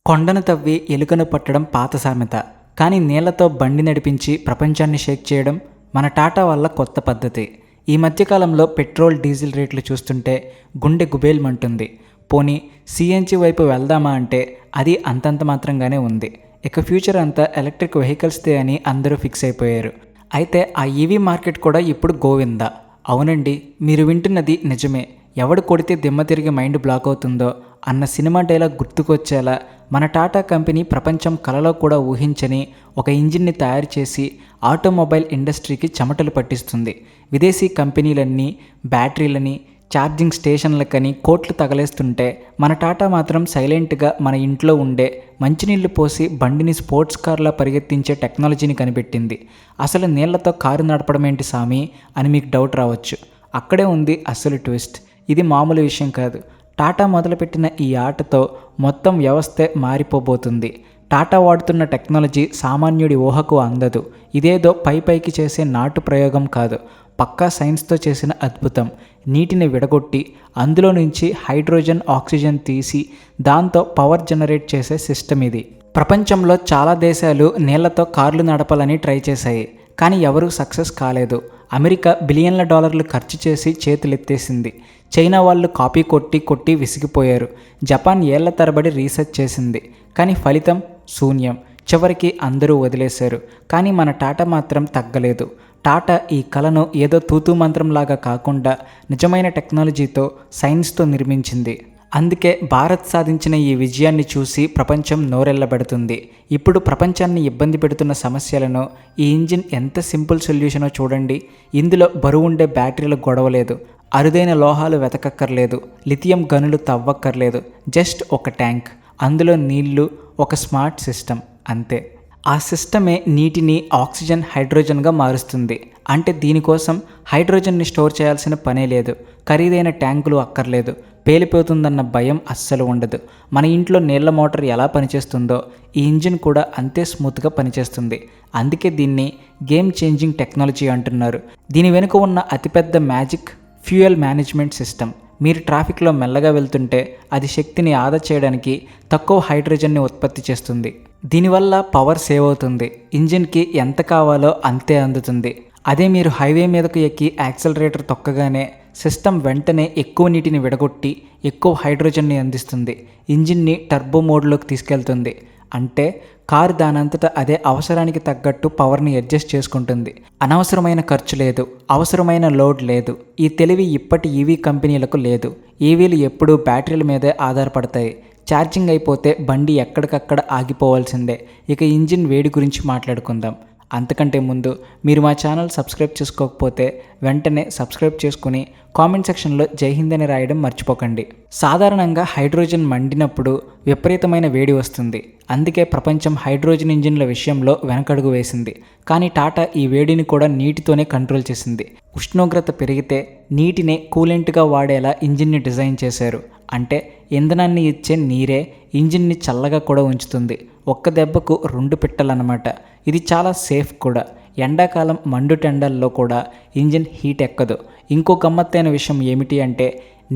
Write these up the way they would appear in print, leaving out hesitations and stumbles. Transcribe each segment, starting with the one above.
కొండను తవ్వి ఎలుకను పట్టడం పాత సామెత. కానీ నీళ్లతో బండి నడిపించి ప్రపంచాన్ని షేక్ చేయడం మన టాటా వల్ల కొత్త పద్ధతి. ఈ మధ్యకాలంలో పెట్రోల్ డీజిల్ రేట్లు చూస్తుంటే గుండె గుబేల్మంటుంది. పోనీ సిఎన్జి వైపు వెళ్దామా అంటే అది అంతంత మాత్రంగానే ఉంది. ఇక ఫ్యూచర్ అంతా ఎలక్ట్రిక్ వెహికల్స్దే అని అందరూ ఫిక్స్ అయిపోయారు. అయితే ఆ ఈవీ మార్కెట్ కూడా ఇప్పుడు గోవిందా. అవునండి, మీరు వింటున్నది నిజమే. ఎవడు కొడితే దిమ్మ తిరిగి మైండ్ బ్లాక్ అవుతుందో అన్న సినిమా డైలాగ్ గుర్తుకొచ్చేలా మన టాటా కంపెనీ ప్రపంచం కలలో కూడా ఊహించని ఒక ఇంజిన్ని తయారు చేసి ఆటోమొబైల్ ఇండస్ట్రీకి చెమటలు పట్టిస్తుంది. విదేశీ కంపెనీలన్నీ బ్యాటరీలని, ఛార్జింగ్ స్టేషన్లకని కోట్లు తగలేస్తుంటే మన టాటా మాత్రం సైలెంట్గా మన ఇంట్లో ఉండే మంచినీళ్లు పోసి బండిని స్పోర్ట్స్ కార్లా పరిగెత్తించే టెక్నాలజీని కనిపెట్టింది. అసలు నీళ్లతో కారు నడపడం ఏంటి సామి అని మీకు డౌట్ రావచ్చు. అక్కడే ఉంది అసలు ట్విస్ట్. ఇది మామూలు విషయం కాదు. టాటా మొదలుపెట్టిన ఈ ఆటతో మొత్తం వ్యవస్థే మారిపోబోతుంది. టాటా వాడుతున్న టెక్నాలజీ సామాన్యుడి ఊహకు అందదు. ఇదేదో పైకి చేసే నాటు ప్రయోగం కాదు, పక్కా సైన్స్తో చేసిన అద్భుతం. నీటిని విడగొట్టి అందులో నుంచి హైడ్రోజన్, ఆక్సిజన్ తీసి దాంతో పవర్ జనరేట్ చేసే సిస్టమ్ ఇది. ప్రపంచంలో చాలా దేశాలు నీళ్లతో కార్లు నడపాలని ట్రై చేశాయి, కానీ ఎవరూ సక్సెస్ కాలేదు. అమెరికా బిలియన్ల డాలర్లు ఖర్చు చేసి చేతులెత్తేసింది. చైనా వాళ్ళు కాపీ కొట్టి విసిగిపోయారు. జపాన్ ఏళ్ల తరబడి రీసెర్చ్ చేసింది, కానీ ఫలితం శూన్యం. చివరికి అందరూ వదిలేశారు. కానీ మన టాటా మాత్రం తగ్గలేదు. టాటా ఈ కళను ఏదో తూతూ మంత్రంలాగా కాకుండా నిజమైన టెక్నాలజీతో, సైన్స్తో నిర్మించింది. అందుకే భారత్ సాధించిన ఈ విజయాన్ని చూసి ప్రపంచం నోరెళ్లబెడుతుంది. ఇప్పుడు ప్రపంచాన్ని ఇబ్బంది పెడుతున్న సమస్యలను ఈ ఇంజిన్ ఎంత సింపుల్ సొల్యూషనో చూడండి. ఇందులో బరువుండే బ్యాటరీలు గొడవలేదు, అరుదైన లోహాలు వెతకక్కర్లేదు, లిథియం గనులు తవ్వక్కర్లేదు. జస్ట్ ఒక ట్యాంక్, అందులో నీళ్లు, ఒక స్మార్ట్ సిస్టమ్, అంతే. ఆ సిస్టమే నీటిని ఆక్సిజన్, హైడ్రోజన్గా మారుస్తుంది. అంటే దీనికోసం హైడ్రోజన్ని స్టోర్ చేయాల్సిన పనే లేదు, ఖరీదైన ట్యాంకులు అక్కర్లేదు, పేలిపోతుందన్న భయం అస్సలు ఉండదు. మన ఇంట్లో నీళ్ల మోటార్ ఎలా పనిచేస్తుందో ఈ ఇంజిన్ కూడా అంతే స్మూత్గా పనిచేస్తుంది. అందుకే దీన్ని గేమ్ చేంజింగ్ టెక్నాలజీ అంటున్నారు. దీని వెనుక ఉన్న అతిపెద్ద మ్యాజిక్ ఫ్యూయల్ మేనేజ్మెంట్ సిస్టమ్. మీరు ట్రాఫిక్లో మెల్లగా వెళ్తుంటే అది శక్తిని ఆదా చేయడానికి తక్కువ హైడ్రోజన్ని ఉత్పత్తి చేస్తుంది. దీనివల్ల పవర్ సేవ్ అవుతుంది. ఇంజిన్కి ఎంత కావాలో అంతే అందుతుంది. అదే మీరు హైవే మీదకు ఎక్కి యాక్సలరేటర్ తొక్కగానే సిస్టమ్ వెంటనే ఎక్కువ నీటిని విడగొట్టి ఎక్కువ హైడ్రోజన్ని అందిస్తుంది. ఇంజిన్ని టర్బో మోడ్లోకి తీసుకెళ్తుంది. అంటే కారు దానంతటా అదే అవసరానికి తగ్గట్టు పవర్ని అడ్జస్ట్ చేసుకుంటుంది. అనవసరమైన ఖర్చు లేదు, అవసరమైన లోడ్ లేదు. ఈ తెలివి ఇప్పటి ఈవీ కంపెనీలకు లేదు. ఈవీలు ఎప్పుడూ బ్యాటరీల మీదే ఆధారపడతాయి. ఛార్జింగ్ అయిపోతే బండి ఎక్కడికక్కడ ఆగిపోవాల్సిందే. ఇక ఇంజిన్ వేడి గురించి మాట్లాడుకుందాం. అంతకంటే ముందు మీరు మా ఛానల్ సబ్స్క్రైబ్ చేసుకోకపోతే వెంటనే సబ్స్క్రైబ్ చేసుకుని కామెంట్ సెక్షన్లో జై హింద్ అని రాయడం మర్చిపోకండి. సాధారణంగా హైడ్రోజన్ మండినప్పుడు విపరీతమైన వేడి వస్తుంది. అందుకే ప్రపంచం హైడ్రోజన్ ఇంజిన్ల విషయంలో వెనకడుగు వేసింది. కానీ టాటా ఈ వేడిని కూడా నీటితోనే కంట్రోల్ చేసింది. ఉష్ణోగ్రత పెరిగితే నీటినే కూలెంట్గా వాడేలా ఇంజిన్ని డిజైన్ చేశారు. అంటే ఇంధనాన్ని ఇచ్చే నీరే ఇంజిన్ని చల్లగా కూడా ఉంచుతుంది. ఒక్క దెబ్బకు 2 పిట్టలన్నమాట. ఇది చాలా సేఫ్ కూడా. ఎండాకాలం మండుటెండల్లో కూడా ఇంజిన్ హీట్ ఎక్కదు. ఇంకో గమ్మత్తైన విషయం ఏమిటి అంటే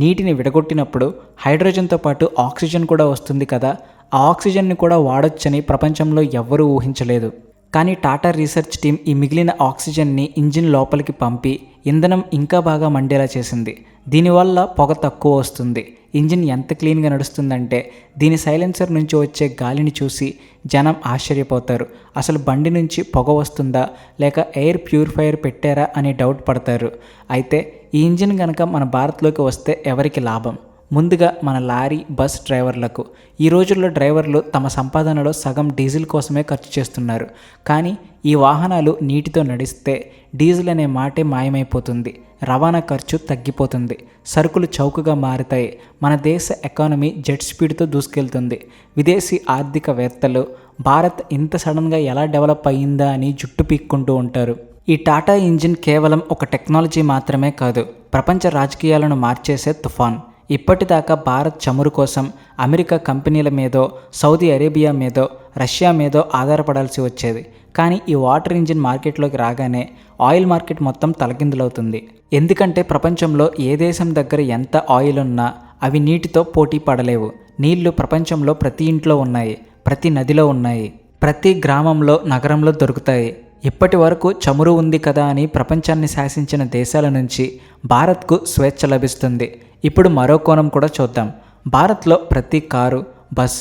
నీటిని విడగొట్టినప్పుడు హైడ్రోజన్తో పాటు ఆక్సిజన్ కూడా వస్తుంది కదా. ఆ ఆక్సిజన్ని కూడా వాడొచ్చని ప్రపంచంలో ఎవ్వరూ ఊహించలేదు. కానీ టాటా రీసెర్చ్ టీం ఈ మిగిలిన ఆక్సిజన్ని ఇంజిన్ లోపలికి పంపి ఇంధనం ఇంకా బాగా మండేలా చేసింది. దీనివల్ల పొగ తక్కువ వస్తుంది. ఇంజిన్ ఎంత క్లీన్గా నడుస్తుందంటే దీని సైలెన్సర్ నుంచి వచ్చే గాలిని చూసి జనం ఆశ్చర్యపోతారు. అసలు బండి నుంచి పొగ వస్తుందా లేక ఎయిర్ ప్యూరిఫైయర్ పెట్టారా అని డౌట్ పడతారు. అయితే ఈ ఇంజిన్ కనుక మన భారత్లోకి వస్తే ఎవరికి లాభం? ముందుగా మన లారీ, బస్ డ్రైవర్లకు. ఈ రోజుల్లో డ్రైవర్లు తమ సంపాదనలో సగం డీజిల్ కోసమే ఖర్చు చేస్తున్నారు. కానీ ఈ వాహనాలు నీటితో నడిస్తే డీజిల్ అనే మాటే మాయమైపోతుంది. రవాణా ఖర్చు తగ్గిపోతుంది. సరుకులు చౌకగా మారుతాయి. మన దేశ ఎకానమీ జెట్ స్పీడ్తో దూసుకెళ్తుంది. విదేశీ ఆర్థికవేత్తలు భారత్ ఇంత సడన్గా ఎలా డెవలప్ అయ్యిందా అని జుట్టు పీక్కుంటూ ఉంటారు. ఈ టాటా ఇంజిన్ కేవలం ఒక టెక్నాలజీ మాత్రమే కాదు, ప్రపంచ రాజకీయాలను మార్చేసే తుఫాన్. ఇప్పటిదాకా భారత్ చమురు కోసం అమెరికా కంపెనీల మీదో, సౌదీ అరేబియా మీదో, రష్యా మీదో ఆధారపడాల్సి వచ్చేది. కానీ ఈ వాటర్ ఇంజిన్ మార్కెట్లోకి రాగానే ఆయిల్ మార్కెట్ మొత్తం తలకిందులవుతుంది. ఎందుకంటే ప్రపంచంలో ఏ దేశం దగ్గర ఎంత ఆయిల్ ఉన్నా అవి నీటితో పోటీ పడలేవు. నీళ్లు ప్రపంచంలో ప్రతి ఇంట్లో ఉన్నాయి, ప్రతి నదిలో ఉన్నాయి, ప్రతి గ్రామంలో నగరంలో దొరుకుతాయి. ఇప్పటి వరకు చమురు ఉంది కదా అని ప్రపంచాన్ని శాసించిన దేశాల నుంచి భారత్కు స్వేచ్ఛ లభిస్తుంది. ఇప్పుడు మరో కోణం కూడా చూద్దాం. భారత్లో ప్రతి కారు, బస్,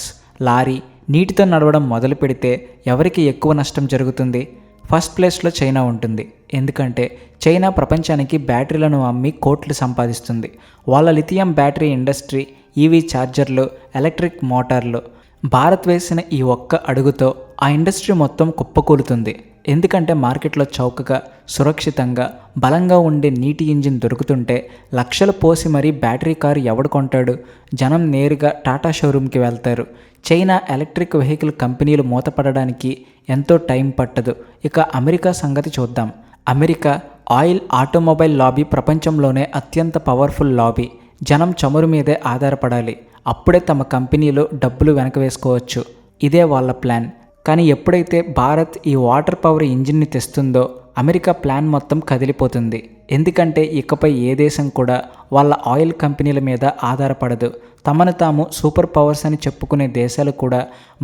లారీ నీటితో నడవడం మొదలు పెడితే ఎవరికి ఎక్కువ నష్టం జరుగుతుంది? ఫస్ట్ ప్లేస్లో చైనా ఉంటుంది. ఎందుకంటే చైనా ప్రపంచానికి బ్యాటరీలను అమ్మి కోట్లు సంపాదిస్తుంది. వాళ్ళ లిథియం బ్యాటరీ ఇండస్ట్రీ, ఈవీ ఛార్జర్లు, ఎలక్ట్రిక్ మోటార్లు. భారత్ వేసిన ఈ ఒక్క అడుగుతో ఆ ఇండస్ట్రీ మొత్తం కుప్పకూలుతుంది. ఎందుకంటే మార్కెట్లో చౌకగా, సురక్షితంగా, బలంగా ఉండే నీటి ఇంజిన్ దొరుకుతుంటే లక్షలు పోసి మరీ బ్యాటరీ కారు ఎవడు కొంటాడు? జనం నేరుగా టాటా షోరూమ్కి వెళ్తారు. చైనా ఎలక్ట్రిక్ వెహికల్ కంపెనీలు మూతపడడానికి ఎంతో టైం పట్టదు. ఇక అమెరికా సంగతి చూద్దాం. అమెరికా ఆయిల్, ఆటోమొబైల్ లాబీ ప్రపంచంలోనే అత్యంత పవర్ఫుల్ లాబీ. జనం చమురు మీదే ఆధారపడాలి, అప్పుడే తమ కంపెనీలు డబ్బులు వెనక వేసుకోవచ్చు. ఇదే వాళ్ళ ప్లాన్. కానీ ఎప్పుడైతే భారత్ ఈ వాటర్ పవర్ ఇంజిన్ని తెస్తుందో అమెరికా ప్లాన్ మొత్తం కదిలిపోతుంది. ఎందుకంటే ఇకపై ఏ దేశం కూడా వాళ్ళ ఆయిల్ కంపెనీల మీద ఆధారపడదు. తమను తాము సూపర్ పవర్స్ అని చెప్పుకునే దేశాలు కూడా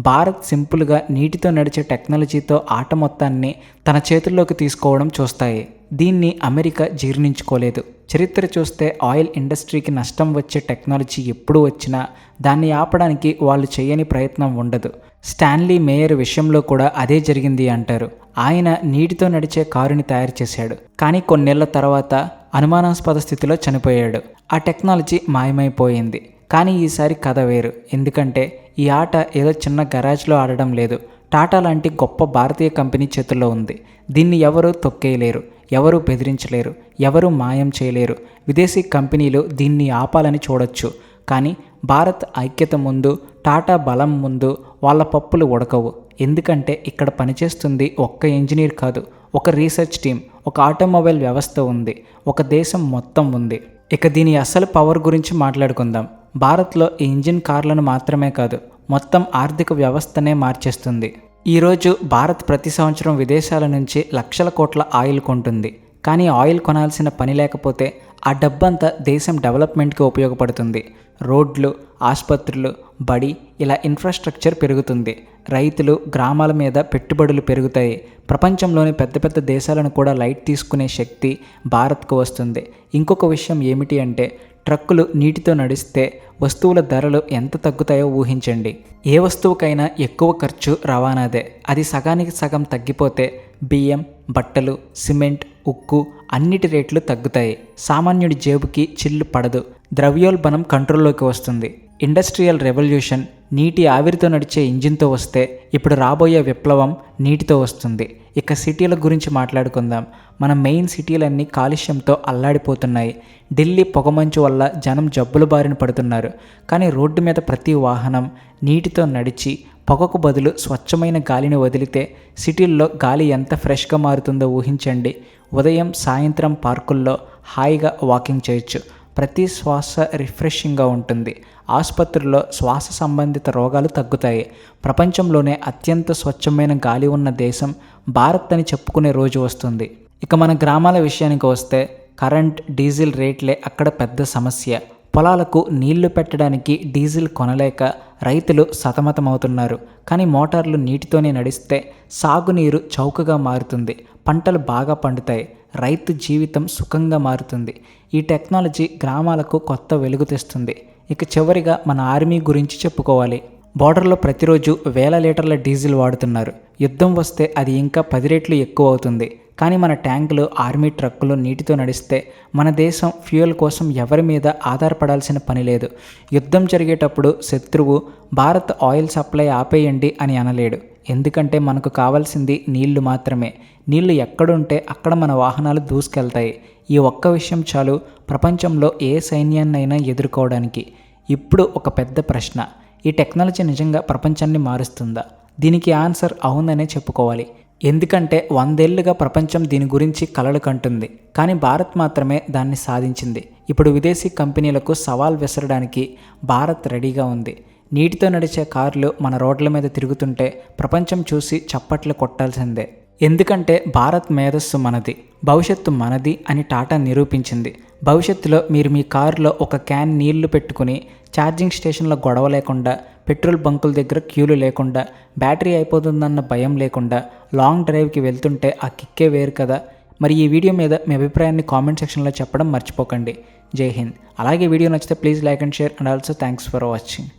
భారత్ సింపుల్గా నీటితో నడిచే టెక్నాలజీతో ఆట మొత్తాన్ని తన చేతుల్లోకి తీసుకోవడం చూస్తాయి. దీన్ని అమెరికా జీర్ణించుకోలేదు. చరిత్ర చూస్తే ఆయిల్ ఇండస్ట్రీకి నష్టం వచ్చే టెక్నాలజీ ఎప్పుడు వచ్చినా దాన్ని ఆపడానికి వాళ్ళు చేయని ప్రయత్నం ఉండదు. స్టాన్లీ మేయర్ విషయంలో కూడా అదే జరిగింది అంటారు. ఆయన నీటితో నడిచే కారుని తయారు చేశాడు, కానీ కొన్నేళ్ల తర్వాత అనుమానాస్పద స్థితిలో చనిపోయాడు. ఆ టెక్నాలజీ మాయమైపోయింది. కానీ ఈసారి కథ వేరు. ఎందుకంటే ఈ ఆట ఏదో చిన్న గరాజ్లో ఆడడం లేదు. టాటా లాంటి గొప్ప భారతీయ కంపెనీ చేతుల్లో ఉంది. దీన్ని ఎవరూ తొక్కేయలేరు, ఎవరూ బెదిరించలేరు, ఎవరూ మాయం చేయలేరు. విదేశీ కంపెనీలు దీన్ని ఆపాలని చూడొచ్చు, కానీ భారత్ ఐక్యత ముందు, టాటా బలం ముందు వాళ్ళ పప్పులు ఉడకవు. ఎందుకంటే ఇక్కడ పనిచేస్తుంది ఒక్క ఇంజనీర్ కాదు, ఒక రీసెర్చ్ టీం, ఒక ఆటోమొబైల్ వ్యవస్థ ఉంది, ఒక దేశం మొత్తం ఉంది. ఇక దీని అసలు పవర్ గురించి మాట్లాడుకుందాం. భారత్లో ఈ ఇంజిన్ కార్లను మాత్రమే కాదు, మొత్తం ఆర్థిక వ్యవస్థనే మార్చేస్తుంది. ఈరోజు భారత్ ప్రతి సంవత్సరం విదేశాల నుంచి లక్షల కోట్ల ఆయిల్ కొంటుంది. కానీ ఆయిల్ కొనాల్సిన పని లేకపోతే ఆ డబ్బంతా దేశం డెవలప్మెంట్కి ఉపయోగపడుతుంది. రోడ్లు, ఆసుపత్రులు, బడి, ఇలా ఇన్ఫ్రాస్ట్రక్చర్ పెరుగుతుంది. రైతులు, గ్రామాల మీద పెట్టుబడులు పెరుగుతాయి. ప్రపంచంలోని పెద్ద పెద్ద దేశాలను కూడా లైట్ తీసుకునే శక్తి భారత్కు వస్తుంది. ఇంకొక విషయం ఏమిటి అంటే, ట్రక్కులు నీటితో నడిస్తే వస్తువుల ధరలు ఎంత తగ్గుతాయో ఊహించండి. ఏ వస్తువుకైనా ఎక్కువ ఖర్చు రవాణాదే. అది సగానికి సగం తగ్గిపోతే బియ్యం, బట్టలు, సిమెంట్, ఉక్కు అన్నిటి రేట్లు తగ్గుతాయి. సామాన్యుడి జేబుకి చిల్లు పడదు. ద్రవ్యోల్బణం కంట్రోల్లోకి వస్తుంది. ఇండస్ట్రియల్ రెవల్యూషన్ నీటి ఆవిరితో నడిచే ఇంజిన్తో వస్తే ఇప్పుడు రాబోయే విప్లవం నీటితో వస్తుంది. ఇక సిటీల గురించి మాట్లాడుకుందాం. మన మెయిన్ సిటీలన్నీ కాలుష్యంతో అల్లాడిపోతున్నాయి. ఢిల్లీ పొగమంచు వల్ల జనం జబ్బుల బారిన పడుతున్నారు. కానీ రోడ్డు మీద ప్రతి వాహనం నీటితో నడిచి పొగకు బదులు స్వచ్ఛమైన గాలిని వదిలితే సిటీల్లో గాలి ఎంత ఫ్రెష్గా మారుతుందో ఊహించండి. ఉదయం, సాయంత్రం పార్కుల్లో హాయిగా వాకింగ్ చేయొచ్చు. ప్రతి శ్వాస రిఫ్రెషింగ్గా ఉంటుంది. ఆసుపత్రుల్లో శ్వాస సంబంధిత రోగాలు తగ్గుతాయి. ప్రపంచంలోనే అత్యంత స్వచ్ఛమైన గాలి ఉన్న దేశం భారత్ అని చెప్పుకునే రోజు వస్తుంది. ఇక మన గ్రామాల విషయానికి వస్తే కరెంట్, డీజిల్ రేట్లే అక్కడ పెద్ద సమస్య. పొలాలకు నీళ్లు పెట్టడానికి డీజిల్ కొనలేక రైతులు సతమతమవుతున్నారు. కానీ మోటార్లు నీటితోనే నడిస్తే సాగునీరు చౌకగా మారుతుంది, పంటలు బాగా పండుతాయి, రైతు జీవితం సుఖంగా మారుతుంది. ఈ టెక్నాలజీ గ్రామాలకు కొత్త వెలుగు తెస్తుంది. ఇక చివరిగా మన ఆర్మీ గురించి చెప్పుకోవాలి. బోర్డర్లో ప్రతిరోజు వేల లీటర్ల డీజిల్ వాడుతున్నారు. యుద్ధం వస్తే అది ఇంకా 10 రెట్లు ఎక్కువ అవుతుంది. కానీ మన ట్యాంకులు, ఆర్మీ ట్రక్కులు నీటితో నడిస్తే మన దేశం ఫ్యూయల్ కోసం ఎవరి మీద ఆధారపడాల్సిన పని లేదు. యుద్ధం జరిగేటప్పుడు శత్రువు భారత్ ఆయిల్ సప్లై ఆపేయండి అని అనలేడు. ఎందుకంటే మనకు కావాల్సింది నీళ్లు మాత్రమే. నీళ్లు ఎక్కడుంటే అక్కడ మన వాహనాలు దూసుకెళ్తాయి. ఈ ఒక్క విషయం చాలు ప్రపంచంలో ఏ సైన్యాన్నైనా ఎదుర్కోవడానికి. ఇప్పుడు ఒక పెద్ద ప్రశ్న, ఈ టెక్నాలజీ నిజంగా ప్రపంచాన్ని మారుస్తుందా? దీనికి ఆన్సర్ అవుననే చెప్పుకోవాలి. ఎందుకంటే 100 ఏళ్లుగా ప్రపంచం దీని గురించి కలలు కంటుంది. కానీ భారత్ మాత్రమే దాన్ని సాధించింది. ఇప్పుడు విదేశీ కంపెనీలకు సవాల్ విసరడానికి భారత్ రెడీగా ఉంది. నీటితో నడిచే కార్లు మన రోడ్ల మీద తిరుగుతుంటే ప్రపంచం చూసి చప్పట్లు కొట్టాల్సిందే. ఎందుకంటే భారత్ మేధస్సు మనది, భవిష్యత్తు మనది అని టాటా నిరూపించింది. భవిష్యత్తులో మీరు మీ కారులో ఒక క్యాన్ నీళ్లు పెట్టుకుని ఛార్జింగ్ స్టేషన్లో గొడవ లేకుండా, పెట్రోల్ బంకుల దగ్గర క్యూలు లేకుండా, బ్యాటరీ అయిపోతుందన్న భయం లేకుండా లాంగ్ డ్రైవ్కి వెళ్తుంటే ఆ కిక్కే వేరు కదా. మరి ఈ వీడియో మీద మీ అభిప్రాయాన్ని కామెంట్ సెక్షన్లో చెప్పడం మర్చిపోకండి. జై హింద్. అలాగే వీడియో నచ్చితే please like and share and also thanks for watching.